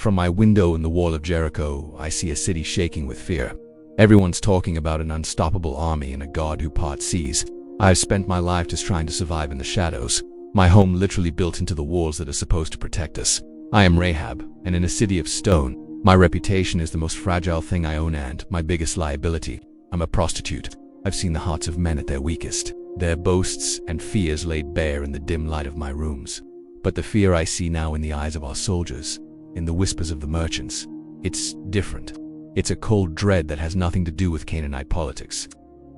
From my window in the wall of Jericho, I see a city shaking with fear. Everyone's talking about an unstoppable army and a God who parts seas. I've spent my life just trying to survive in the shadows. My home literally built into the walls that are supposed to protect us. I am Rahab, and in a city of stone, my reputation is the most fragile thing I own and my biggest liability. I'm a prostitute. I've seen the hearts of men at their weakest, their boasts and fears laid bare in the dim light of my rooms. But the fear I see now in the eyes of our soldiers, in the whispers of the merchants, it's different. It's a cold dread that has nothing to do with Canaanite politics.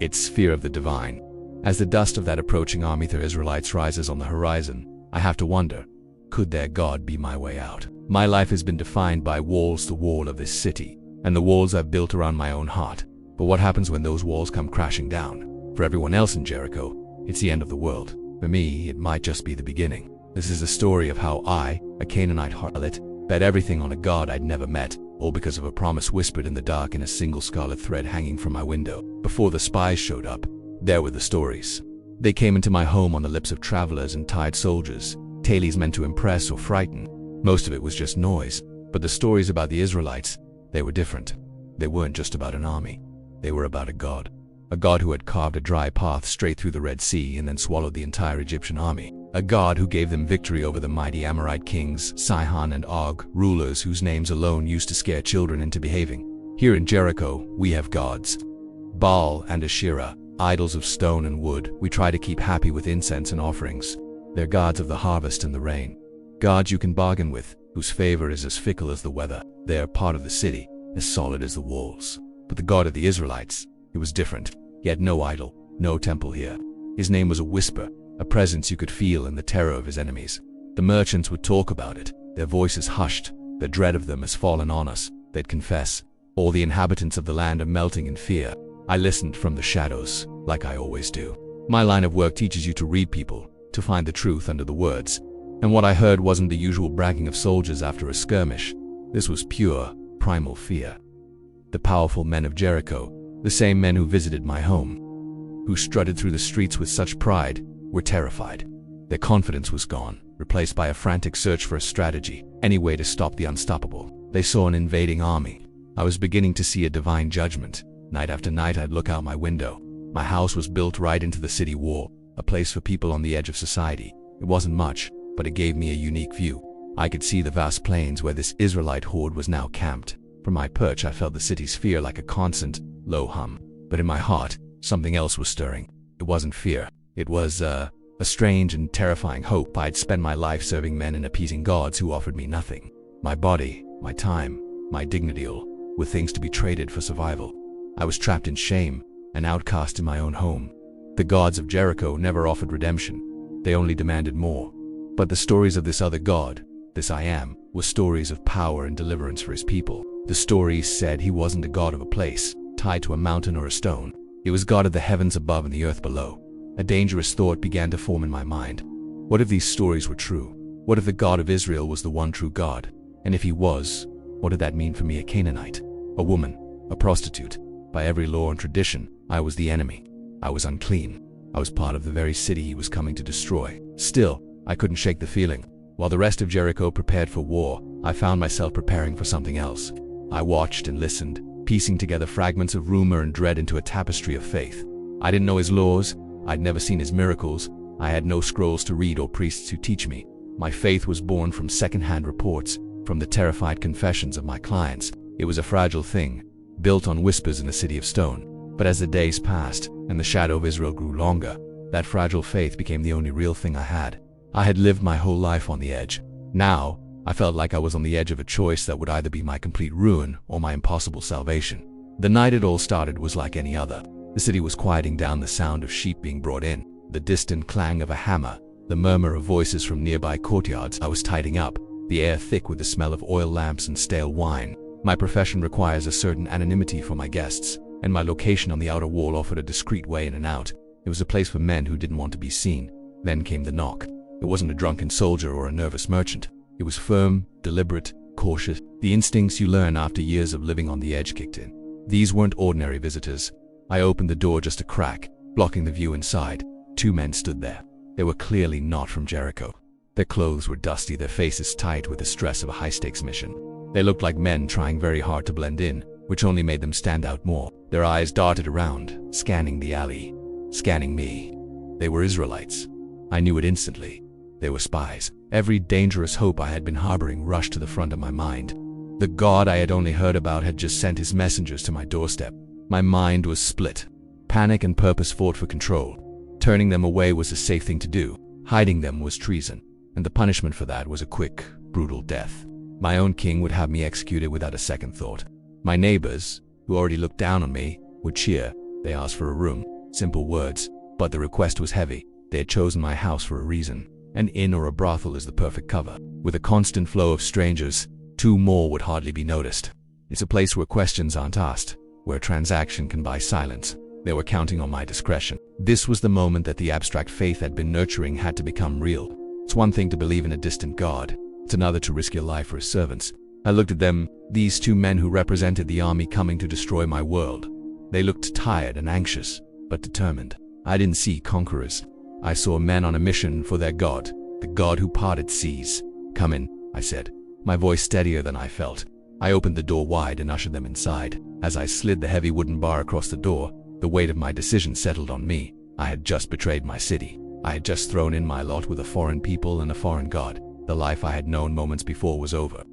It's fear of the divine. As the dust of that approaching army of Israelites rises on the horizon, I have to wonder, could their God be my way out? My life has been defined by walls, the wall of this city, and the walls I've built around my own heart. But what happens when those walls come crashing down? For everyone else in Jericho, it's the end of the world. For me, it might just be the beginning. This is a story of how I, a Canaanite harlot, bet everything on a God I'd never met, all because of a promise whispered in the dark in a single scarlet thread hanging from my window. Before the spies showed up, there were the stories. They came into my home on the lips of travelers and tired soldiers, tales meant to impress or frighten. Most of it was just noise, but the stories about the Israelites, they were different. They weren't just about an army. They were about a God who had carved a dry path straight through the Red Sea and then swallowed the entire Egyptian army. A God who gave them victory over the mighty Amorite kings, Sihon and Og, rulers whose names alone used to scare children into behaving. Here in Jericho, we have gods. Baal and Asherah, idols of stone and wood, we try to keep happy with incense and offerings. They're gods of the harvest and the rain. Gods you can bargain with, whose favor is as fickle as the weather. They are part of the city, as solid as the walls. But the God of the Israelites, he was different. He had no idol, no temple here. His name was a whisper, a presence you could feel in the terror of his enemies. The merchants would talk about it, their voices hushed. The dread of them has fallen on us, they'd confess. All the inhabitants of the land are melting in fear. I listened from the shadows, like I always do. My line of work teaches you to read people, to find the truth under the words. And what I heard wasn't the usual bragging of soldiers after a skirmish. This was pure, primal fear. The powerful men of Jericho, the same men who visited my home, who strutted through the streets with such pride, were terrified. Their confidence was gone, replaced by a frantic search for a strategy, any way to stop the unstoppable. They saw an invading army. I was beginning to see a divine judgment. Night after night I'd look out my window. My house was built right into the city wall, a place for people on the edge of society. It wasn't much, but it gave me a unique view. I could see the vast plains where this Israelite horde was now camped. From my perch I felt the city's fear like a constant, low hum. But in my heart, something else was stirring. It wasn't fear. It was a strange and terrifying hope. I'd spend my life serving men and appeasing gods who offered me nothing. My body, my time, my dignity, all were things to be traded for survival. I was trapped in shame, an outcast in my own home. The gods of Jericho never offered redemption. They only demanded more. But the stories of this other God, this I Am, were stories of power and deliverance for his people. The stories said he wasn't a god of a place, tied to a mountain or a stone. He was God of the heavens above and the earth below. A dangerous thought began to form in my mind. What if these stories were true? What if the God of Israel was the one true God? And if he was, what did that mean for me, a Canaanite? A woman, a prostitute. By every law and tradition, I was the enemy. I was unclean. I was part of the very city he was coming to destroy. Still, I couldn't shake the feeling. While the rest of Jericho prepared for war, I found myself preparing for something else. I watched and listened, piecing together fragments of rumor and dread into a tapestry of faith. I didn't know his laws. I'd never seen his miracles. I had no scrolls to read or priests to teach me. My faith was born from second-hand reports, from the terrified confessions of my clients. It was a fragile thing, built on whispers in a city of stone. But as the days passed, and the shadow of Israel grew longer, that fragile faith became the only real thing I had. I had lived my whole life on the edge. Now, I felt like I was on the edge of a choice that would either be my complete ruin or my impossible salvation. The night it all started was like any other. The city was quieting down, the sound of sheep being brought in, the distant clang of a hammer, the murmur of voices from nearby courtyards. I was tidying up, the air thick with the smell of oil lamps and stale wine. My profession requires a certain anonymity for my guests, and my location on the outer wall offered a discreet way in and out. It was a place for men who didn't want to be seen. Then came the knock. It wasn't a drunken soldier or a nervous merchant. It was firm, deliberate, cautious. The instincts you learn after years of living on the edge kicked in. These weren't ordinary visitors. I opened the door just a crack, blocking the view inside. Two men stood there. They were clearly not from Jericho. Their clothes were dusty, their faces tight with the stress of a high-stakes mission. They looked like men trying very hard to blend in, which only made them stand out more. Their eyes darted around, scanning the alley, scanning me. They were Israelites. I knew it instantly. They were spies. Every dangerous hope I had been harboring rushed to the front of my mind. The God I had only heard about had just sent his messengers to my doorstep. My mind was split. Panic and purpose fought for control. Turning them away was the safe thing to do. Hiding them was treason, and the punishment for that was a quick, brutal death. My own king would have me executed without a second thought. My neighbors, who already looked down on me, would cheer. They asked for a room. Simple words, but the request was heavy. They had chosen my house for a reason. An inn or a brothel is the perfect cover. With a constant flow of strangers, 2 more would hardly be noticed. It's a place where questions aren't asked, where a transaction can buy silence. They were counting on my discretion. This was the moment that the abstract faith I'd been nurturing had to become real. It's one thing to believe in a distant God. It's another to risk your life for his servants. I looked at them, these 2 men who represented the army coming to destroy my world. They looked tired and anxious, but determined. I didn't see conquerors. I saw men on a mission for their God, the God who parted seas. "Come in," I said, my voice steadier than I felt. I opened the door wide and ushered them inside. As I slid the heavy wooden bar across the door, the weight of my decision settled on me. I had just betrayed my city. I had just thrown in my lot with a foreign people and a foreign God. The life I had known moments before was over.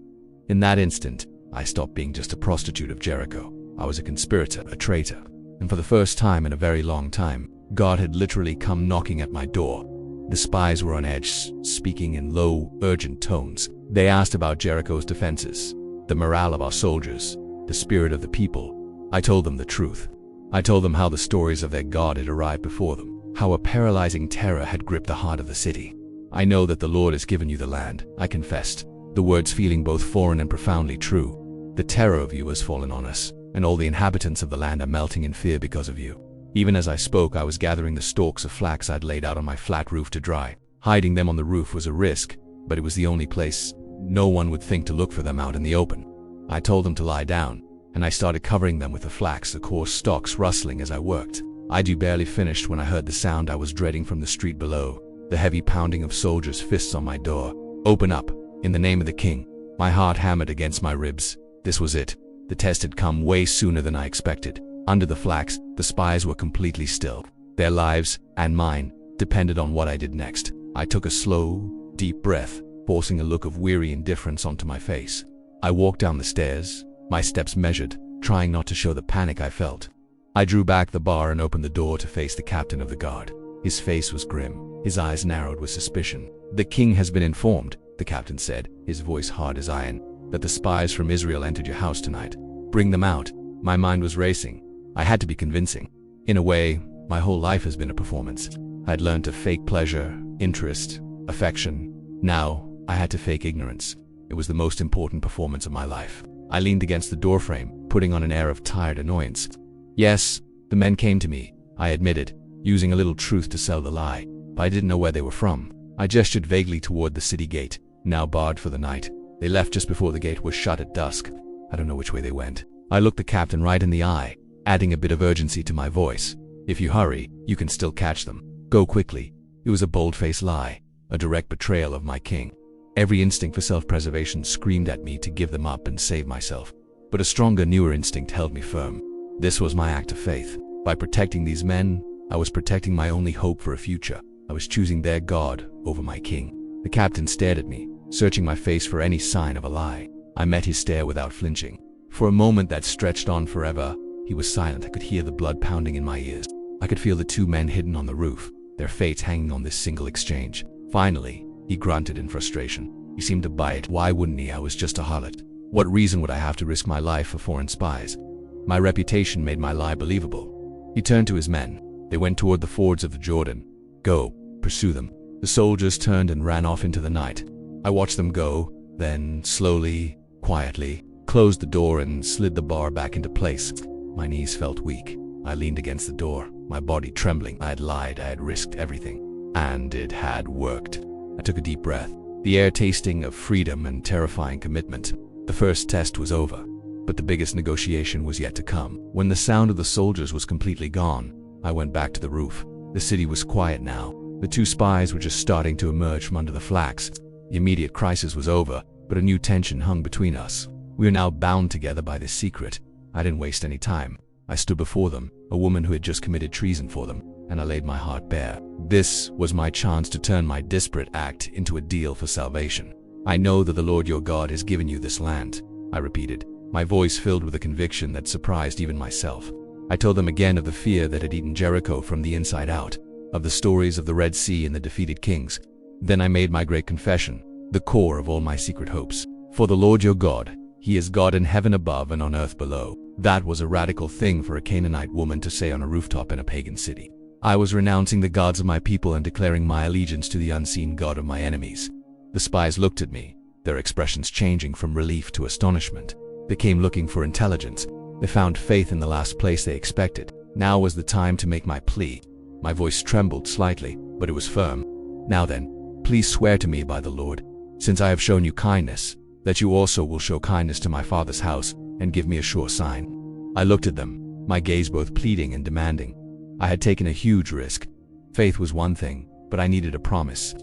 In that instant, I stopped being just a prostitute of Jericho. I was a conspirator, a traitor. And for the first time in a very long time, God had literally come knocking at my door. The spies were on edge, speaking in low, urgent tones. They asked about Jericho's defenses, the morale of our soldiers, the spirit of the people. I told them the truth. I told them how the stories of their God had arrived before them, how a paralyzing terror had gripped the heart of the city. "I know that the Lord has given you the land," I confessed, the words feeling both foreign and profoundly true. "The terror of you has fallen on us, and all the inhabitants of the land are melting in fear because of you." Even as I spoke, I was gathering the stalks of flax I'd laid out on my flat roof to dry. Hiding them on the roof was a risk, but it was the only place. No one would think to look for them out in the open. I told them to lie down, and I started covering them with the flax, the coarse stalks rustling as I worked. I'd barely finished when I heard the sound I was dreading from the street below, the heavy pounding of soldiers' fists on my door. "Open up, in the name of the king." My heart hammered against my ribs. This was it. The test had come way sooner than I expected. Under the flax, the spies were completely still. Their lives, and mine, depended on what I did next. I took a slow, deep breath, forcing a look of weary indifference onto my face. I walked down the stairs, my steps measured, trying not to show the panic I felt. I drew back the bar and opened the door to face the captain of the guard. His face was grim, his eyes narrowed with suspicion. "The king has been informed," the captain said, his voice hard as iron, "that the spies from Israel entered your house tonight. Bring them out." My mind was racing. I had to be convincing. In a way, my whole life has been a performance. I'd learned to fake pleasure, interest, affection. Now, I had to fake ignorance. It was the most important performance of my life. I leaned against the doorframe, putting on an air of tired annoyance. "Yes, the men came to me," I admitted, using a little truth to sell the lie, but I didn't know where they were from. I gestured vaguely toward the city gate, now barred for the night. "They left just before the gate was shut at dusk. I don't know which way they went." I looked the captain right in the eye, adding a bit of urgency to my voice. "If you hurry, you can still catch them. Go quickly." It was a bold-faced lie, a direct betrayal of my king. Every instinct for self-preservation screamed at me to give them up and save myself. But a stronger, newer instinct held me firm. This was my act of faith. By protecting these men, I was protecting my only hope for a future. I was choosing their God over my king. The captain stared at me, searching my face for any sign of a lie. I met his stare without flinching. For a moment that stretched on forever, he was silent. I could hear the blood pounding in my ears. I could feel the 2 men hidden on the roof, their fates hanging on this single exchange. Finally, he grunted in frustration. He seemed to bite. Why wouldn't he? I was just a harlot. What reason would I have to risk my life for foreign spies? My reputation made my lie believable. He turned to his men. They went toward the fords of the Jordan. "Go, pursue them." The soldiers turned and ran off into the night. I watched them go, then slowly, quietly, closed the door and slid the bar back into place. My knees felt weak. I leaned against the door, my body trembling. I had lied, I had risked everything. And it had worked. I took a deep breath, the air tasting of freedom and terrifying commitment. The first test was over, but the biggest negotiation was yet to come. When the sound of the soldiers was completely gone, I went back to the roof. The city was quiet now. The 2 spies were just starting to emerge from under the flax. The immediate crisis was over, but a new tension hung between us. We are now bound together by this secret. I didn't waste any time. I stood before them, a woman who had just committed treason for them, and I laid my heart bare. This was my chance to turn my disparate act into a deal for salvation. I know that the Lord your God has given you this land, I repeated, my voice filled with a conviction that surprised even myself. I told them again of the fear that had eaten Jericho from the inside out, of the stories of the Red Sea and the defeated kings. Then I made my great confession, the core of all my secret hopes. For the Lord your God, He is God in heaven above and on earth below. That was a radical thing for a Canaanite woman to say on a rooftop in a pagan city. I was renouncing the gods of my people and declaring my allegiance to the unseen God of my enemies. The spies looked at me, their expressions changing from relief to astonishment. They came looking for intelligence. They found faith in the last place they expected. Now was the time to make my plea. My voice trembled slightly, but it was firm. Now then, please swear to me by the Lord, since I have shown you kindness, that you also will show kindness to my father's house and give me a sure sign. I looked at them, my gaze both pleading and demanding. I had taken a huge risk. Faith was one thing, but I needed a promise.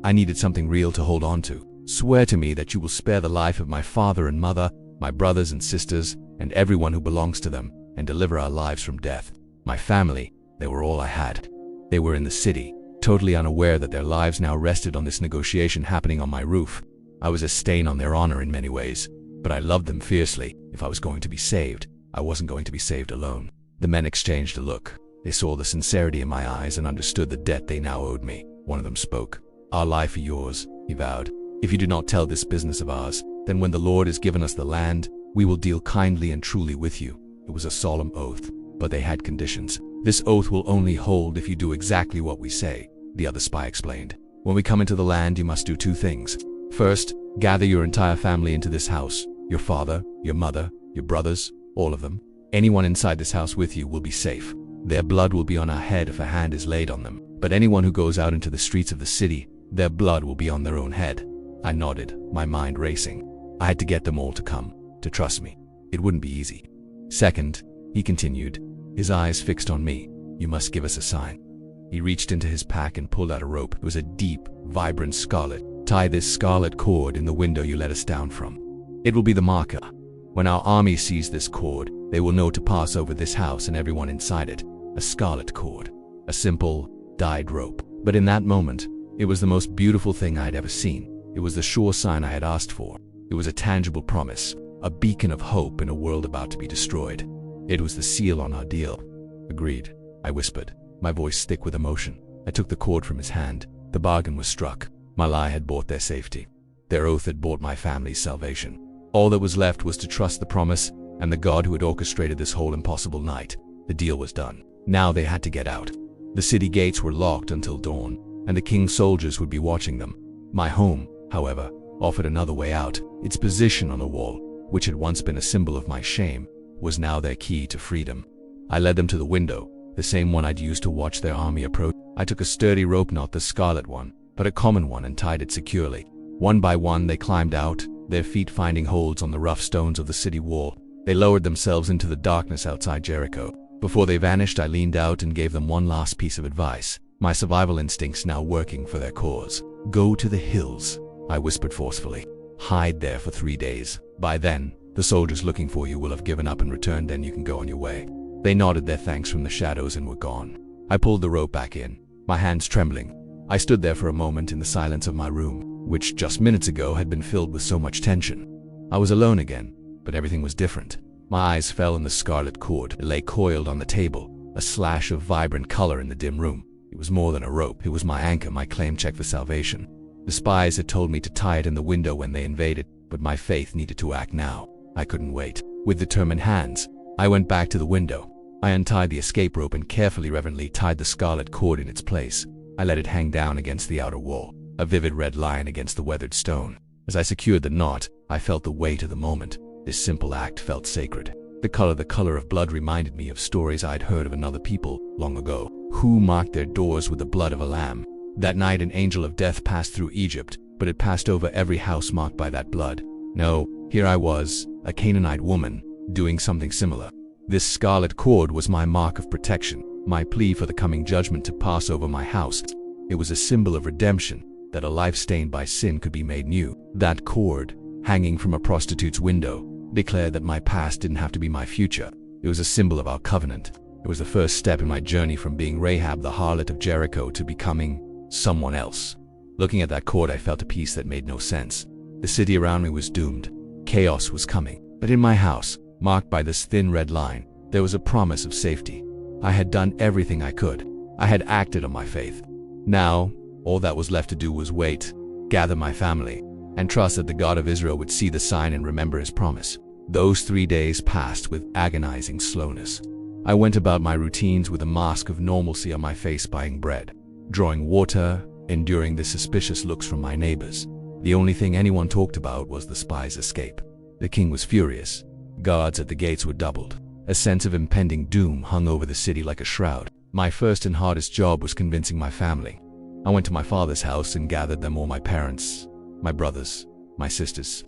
I needed something real to hold on to. Swear to me that you will spare the life of my father and mother, my brothers and sisters, and everyone who belongs to them, and deliver our lives from death. My family, they were all I had. They were in the city, totally unaware that their lives now rested on this negotiation happening on my roof. I was a stain on their honor in many ways, but I loved them fiercely. If I was going to be saved, I wasn't going to be saved alone. The men exchanged a look. They saw the sincerity in my eyes and understood the debt they now owed me. One of them spoke. Our life are yours, he vowed. If you do not tell this business of ours, then when the Lord has given us the land, we will deal kindly and truly with you. It was a solemn oath, but they had conditions. This oath will only hold if you do exactly what we say, the other spy explained. When we come into the land, you must do two things. First, gather your entire family into this house. Your father, your mother, your brothers, all of them. Anyone inside this house with you will be safe. Their blood will be on our head if a hand is laid on them. But anyone who goes out into the streets of the city, their blood will be on their own head. I nodded, my mind racing. I had to get them all to come, to trust me. It wouldn't be easy. Second, he continued, his eyes fixed on me, you must give us a sign. He reached into his pack and pulled out a rope. It was a deep, vibrant scarlet. Tie this scarlet cord in the window you let us down from. It will be the marker. When our army sees this cord, they will know to pass over this house and everyone inside it. A scarlet cord. A simple, dyed rope. But in that moment, it was the most beautiful thing I had ever seen. It was the sure sign I had asked for. It was a tangible promise, a beacon of hope in a world about to be destroyed. It was the seal on our deal. Agreed, I whispered, my voice thick with emotion. I took the cord from his hand. The bargain was struck. My lie had bought their safety. Their oath had bought my family's salvation. All that was left was to trust the promise and the God who had orchestrated this whole impossible night. The deal was done. Now they had to get out. The city gates were locked until dawn, and the king's soldiers would be watching them. My home, however, offered another way out. Its position on the wall, which had once been a symbol of my shame, was now their key to freedom. I led them to the window, the same one I'd used to watch their army approach. I took a sturdy rope, not the scarlet one, but a common one, and tied it securely. One by one they climbed out, their feet finding holds on the rough stones of the city wall. They lowered themselves into the darkness outside Jericho. Before they vanished, I leaned out and gave them one last piece of advice, my survival instincts now working for their cause. Go to the hills, I whispered forcefully. Hide there for 3 days. By then, the soldiers looking for you will have given up and returned, then you can go on your way. They nodded their thanks from the shadows and were gone. I pulled the rope back in, my hands trembling. I stood there for a moment in the silence of my room, which just minutes ago had been filled with so much tension. I was alone again, but everything was different. My eyes fell on the scarlet cord. It lay coiled on the table, a slash of vibrant color in the dim room. It was more than a rope. It was my anchor, my claim check for salvation. The spies had told me to tie it in the window when they invaded, but my faith needed to act now. I couldn't wait. With determined hands, I went back to the window. I untied the escape rope and carefully, reverently tied the scarlet cord in its place. I let it hang down against the outer wall, a vivid red line against the weathered stone. As I secured the knot, I felt the weight of the moment. This simple act felt sacred. The color of blood reminded me of stories I'd heard of another people long ago, who marked their doors with the blood of a lamb. That night an angel of death passed through Egypt, but it passed over every house marked by that blood. No, here I was, a Canaanite woman, doing something similar. This scarlet cord was my mark of protection, my plea for the coming judgment to pass over my house. It was a symbol of redemption, that a life stained by sin could be made new. That cord, hanging from a prostitute's window, declared that my past didn't have to be my future. It was a symbol of our covenant. It was the first step in my journey from being Rahab the harlot of Jericho to becoming someone else. Looking at that cord, I felt a peace that made no sense. The city around me was doomed. Chaos was coming. But in my house, marked by this thin red line, there was a promise of safety. I had done everything I could. I had acted on my faith. Now, all that was left to do was wait, gather my family, and trust that the God of Israel would see the sign and remember his promise. Those 3 days passed with agonizing slowness. I went about my routines with a mask of normalcy on my face, buying bread, drawing water, enduring the suspicious looks from my neighbors. The only thing anyone talked about was the spy's escape. The king was furious. Guards at the gates were doubled. A sense of impending doom hung over the city like a shroud. My first and hardest job was convincing my family. I went to my father's house and gathered them all: my parents, my brothers, my sisters.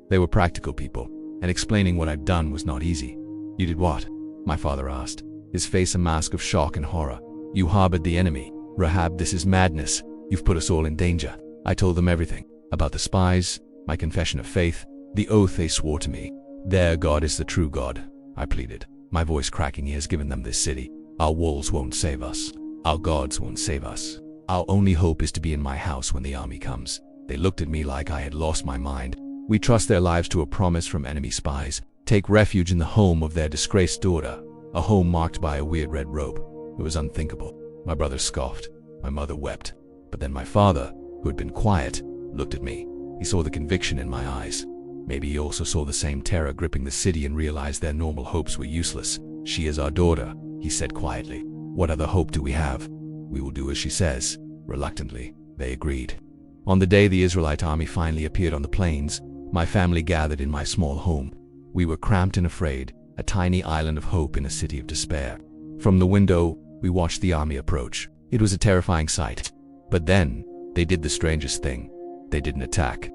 They were practical people, and explaining what I'd done was not easy. "You did what?" my father asked, his face a mask of shock and horror. "You harbored the enemy. Rahab, this is madness. You've put us all in danger." I told them everything, about the spies, my confession of faith, the oath they swore to me. "Their God is the true God," I pleaded, my voice cracking. "He has given them this city. Our walls won't save us. Our gods won't save us. Our only hope is to be in my house when the army comes." They looked at me like I had lost my mind. "We trust their lives to a promise from enemy spies. Take refuge in the home of their disgraced daughter, a home marked by a weird red robe." It was unthinkable. My brother scoffed. My mother wept. But then my father, who had been quiet, looked at me. He saw the conviction in my eyes. Maybe he also saw the same terror gripping the city and realized their normal hopes were useless. "She is our daughter," he said quietly. "What other hope do we have? We will do as she says." Reluctantly, they agreed. On the day the Israelite army finally appeared on the plains, my family gathered in my small home. We were cramped and afraid, a tiny island of hope in a city of despair. From the window, we watched the army approach. It was a terrifying sight. But then, they did the strangest thing. They didn't attack.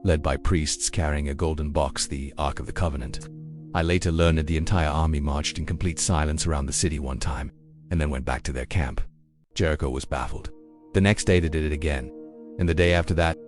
Led by priests carrying a golden box, the Ark of the Covenant. I later learned that the entire army marched in complete silence around the city one time, and then went back to their camp. Jericho was baffled. The next day they did it again, and the day after that.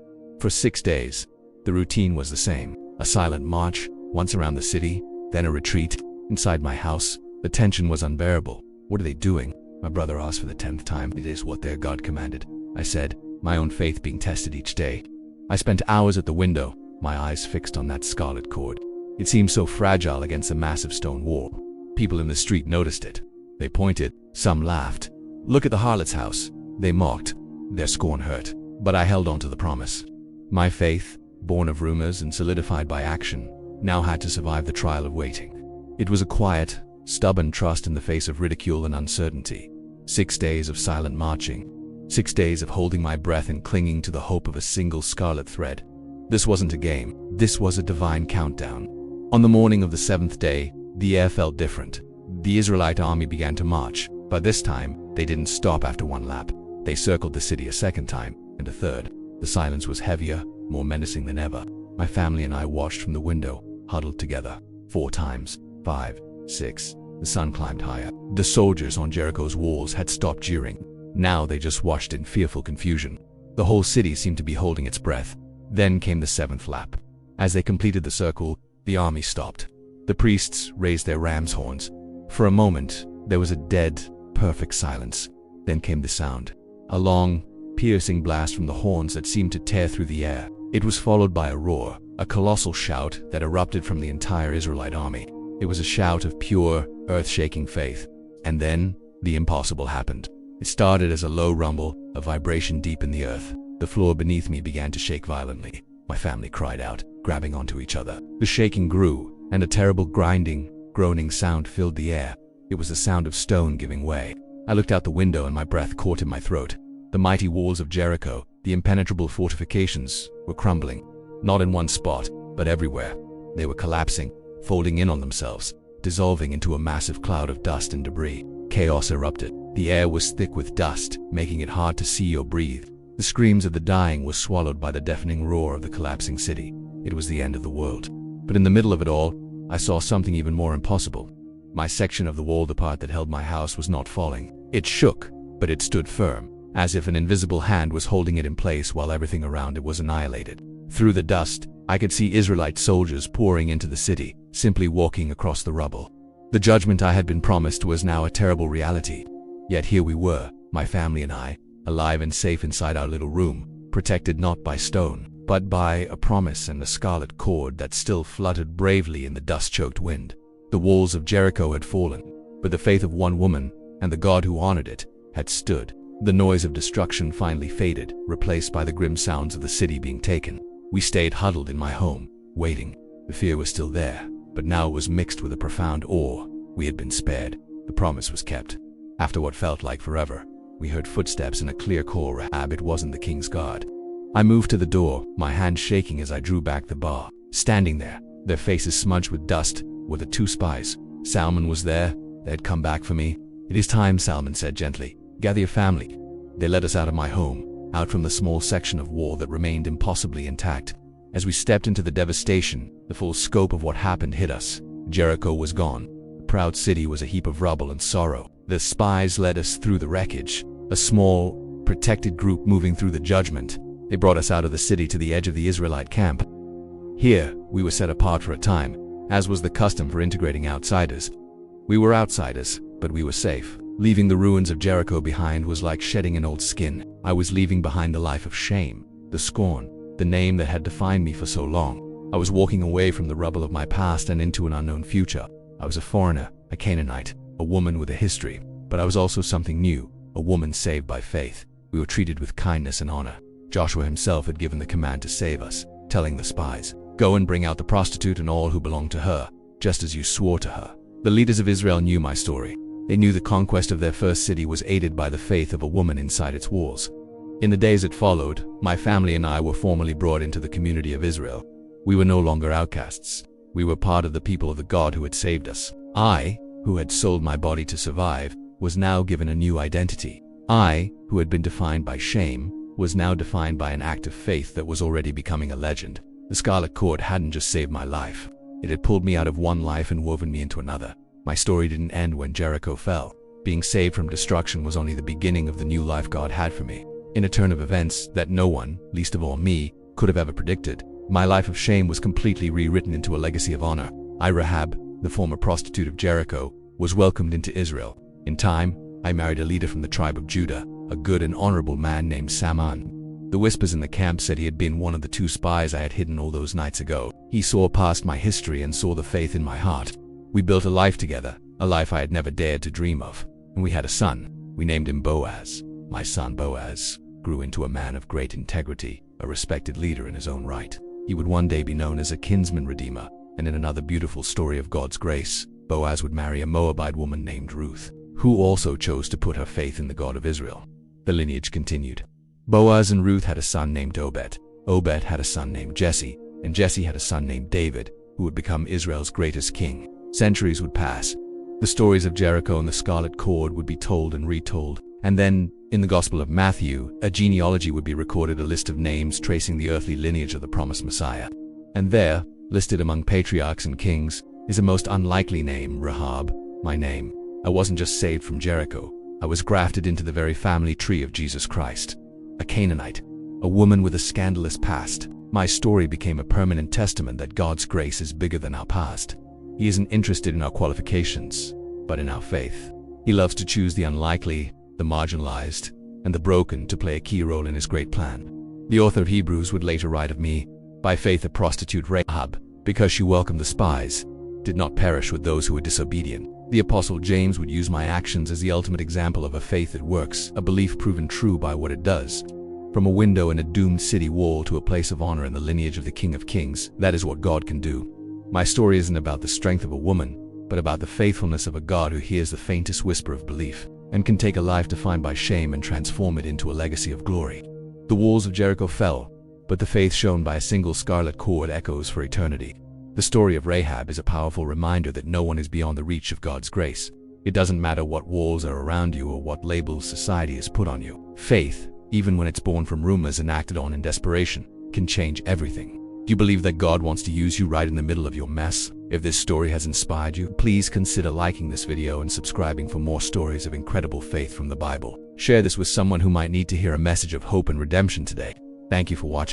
For 6 days, the routine was the same. A silent march, once around the city, then a retreat. Inside my house, the tension was unbearable. "What are they doing?" my brother asked for the 10th time. "It is what their God commanded," I said, my own faith being tested each day. I spent hours at the window, my eyes fixed on that scarlet cord. It seemed so fragile against the massive stone wall. People in the street noticed it. They pointed, some laughed. "Look at the harlot's house," they mocked. Their scorn hurt, but I held on to the promise. My faith, born of rumors and solidified by action, now had to survive the trial of waiting. It was a quiet, stubborn trust in the face of ridicule and uncertainty. 6 days of silent marching. 6 days of holding my breath and clinging to the hope of a single scarlet thread. This wasn't a game. This was a divine countdown. On the morning of the 7th day, the air felt different. The Israelite army began to march, but this time, they didn't stop after one lap. They circled the city a second time, and a third. The silence was heavier, more menacing than ever. My family and I watched from the window, huddled together. 4 times, 5, 6. The sun climbed higher. The soldiers on Jericho's walls had stopped jeering. Now they just watched in fearful confusion. The whole city seemed to be holding its breath. Then came the 7th lap. As they completed the circle, the army stopped. The priests raised their ram's horns. For a moment, there was a dead, perfect silence. Then came the sound. A long, piercing blast from the horns that seemed to tear through the air. It was followed by a roar, a colossal shout that erupted from the entire Israelite army. It was a shout of pure, earth-shaking faith. And then, the impossible happened. It started as a low rumble, a vibration deep in the earth. The floor beneath me began to shake violently. My family cried out, grabbing onto each other. The shaking grew, and a terrible grinding, groaning sound filled the air. It was the sound of stone giving way. I looked out the window and my breath caught in my throat. The mighty walls of Jericho, the impenetrable fortifications, were crumbling. Not in one spot, but everywhere. They were collapsing, folding in on themselves, dissolving into a massive cloud of dust and debris. Chaos erupted. The air was thick with dust, making it hard to see or breathe. The screams of the dying were swallowed by the deafening roar of the collapsing city. It was the end of the world. But in the middle of it all, I saw something even more impossible. My section of the wall, the part that held my house, was not falling. It shook, but it stood firm, as if an invisible hand was holding it in place while everything around it was annihilated. Through the dust, I could see Israelite soldiers pouring into the city, simply walking across the rubble. The judgment I had been promised was now a terrible reality. Yet here we were, my family and I, alive and safe inside our little room, protected not by stone, but by a promise and a scarlet cord that still fluttered bravely in the dust-choked wind. The walls of Jericho had fallen, but the faith of one woman, and the God who honored it, had stood. The noise of destruction finally faded, replaced by the grim sounds of the city being taken. We stayed huddled in my home, waiting. The fear was still there, but now it was mixed with a profound awe. We had been spared. The promise was kept. After what felt like forever, we heard footsteps and a clear call. Rahab, it wasn't the king's guard. I moved to the door, my hand shaking as I drew back the bar. Standing there, their faces smudged with dust, were the 2 spies. Salmon was there. They had come back for me. "It is time," Salmon said gently. "Gather your family." They led us out of my home, out from the small section of wall that remained impossibly intact. As we stepped into the devastation, the full scope of what happened hit us. Jericho was gone. The proud city was a heap of rubble and sorrow. The spies led us through the wreckage, a small, protected group moving through the judgment. They brought us out of the city to the edge of the Israelite camp. Here, we were set apart for a time, as was the custom for integrating outsiders. We were outsiders, but we were safe. Leaving the ruins of Jericho behind was like shedding an old skin. I was leaving behind the life of shame, the scorn, the name that had defined me for so long. I was walking away from the rubble of my past and into an unknown future. I was a foreigner, a Canaanite, a woman with a history, but I was also something new, a woman saved by faith. We were treated with kindness and honor. Joshua himself had given the command to save us, telling the spies, "Go and bring out the prostitute and all who belong to her, just as you swore to her." The leaders of Israel knew my story. They knew the conquest of their first city was aided by the faith of a woman inside its walls. In the days that followed, my family and I were formally brought into the community of Israel. We were no longer outcasts. We were part of the people of the God who had saved us. I, who had sold my body to survive, was now given a new identity. I, who had been defined by shame, was now defined by an act of faith that was already becoming a legend. The scarlet cord hadn't just saved my life. It had pulled me out of one life and woven me into another. My story didn't end when Jericho fell. Being saved from destruction was only the beginning of the new life God had for me. In a turn of events that no one, least of all me, could have ever predicted, my life of shame was completely rewritten into a legacy of honor. I, Rahab, the former prostitute of Jericho, was welcomed into Israel. In time, I married a leader from the tribe of Judah, a good and honorable man named Salmon. The whispers in the camp said he had been one of the 2 spies I had hidden all those nights ago. He saw past my history and saw the faith in my heart. We built a life together, a life I had never dared to dream of. And we had a son. We named him Boaz. My son Boaz grew into a man of great integrity, a respected leader in his own right. He would one day be known as a kinsman redeemer, and in another beautiful story of God's grace, Boaz would marry a Moabite woman named Ruth, who also chose to put her faith in the God of Israel. The lineage continued. Boaz and Ruth had a son named Obed. Obed had a son named Jesse, and Jesse had a son named David, who would become Israel's greatest king. Centuries would pass. The stories of Jericho and the scarlet cord would be told and retold. And then, in the Gospel of Matthew, a genealogy would be recorded, a list of names tracing the earthly lineage of the promised Messiah. And there, listed among patriarchs and kings, is a most unlikely name, Rahab, my name. I wasn't just saved from Jericho. I was grafted into the very family tree of Jesus Christ. A Canaanite, a woman with a scandalous past. My story became a permanent testament that God's grace is bigger than our past. He isn't interested in our qualifications, but in our faith. He loves to choose the unlikely, the marginalized, and the broken to play a key role in his great plan. The author of Hebrews would later write of me, "By faith a prostitute Rahab, because she welcomed the spies, did not perish with those who were disobedient." The Apostle James would use my actions as the ultimate example of a faith that works, a belief proven true by what it does. From a window in a doomed city wall to a place of honor in the lineage of the King of Kings, that is what God can do. My story isn't about the strength of a woman, but about the faithfulness of a God who hears the faintest whisper of belief, and can take a life defined by shame and transform it into a legacy of glory. The walls of Jericho fell, but the faith shown by a single scarlet cord echoes for eternity. The story of Rahab is a powerful reminder that no one is beyond the reach of God's grace. It doesn't matter what walls are around you or what labels society has put on you. Faith, even when it's born from rumors and acted on in desperation, can change everything. Do you believe that God wants to use you right in the middle of your mess? If this story has inspired you, please consider liking this video and subscribing for more stories of incredible faith from the Bible. Share this with someone who might need to hear a message of hope and redemption today. Thank you for watching.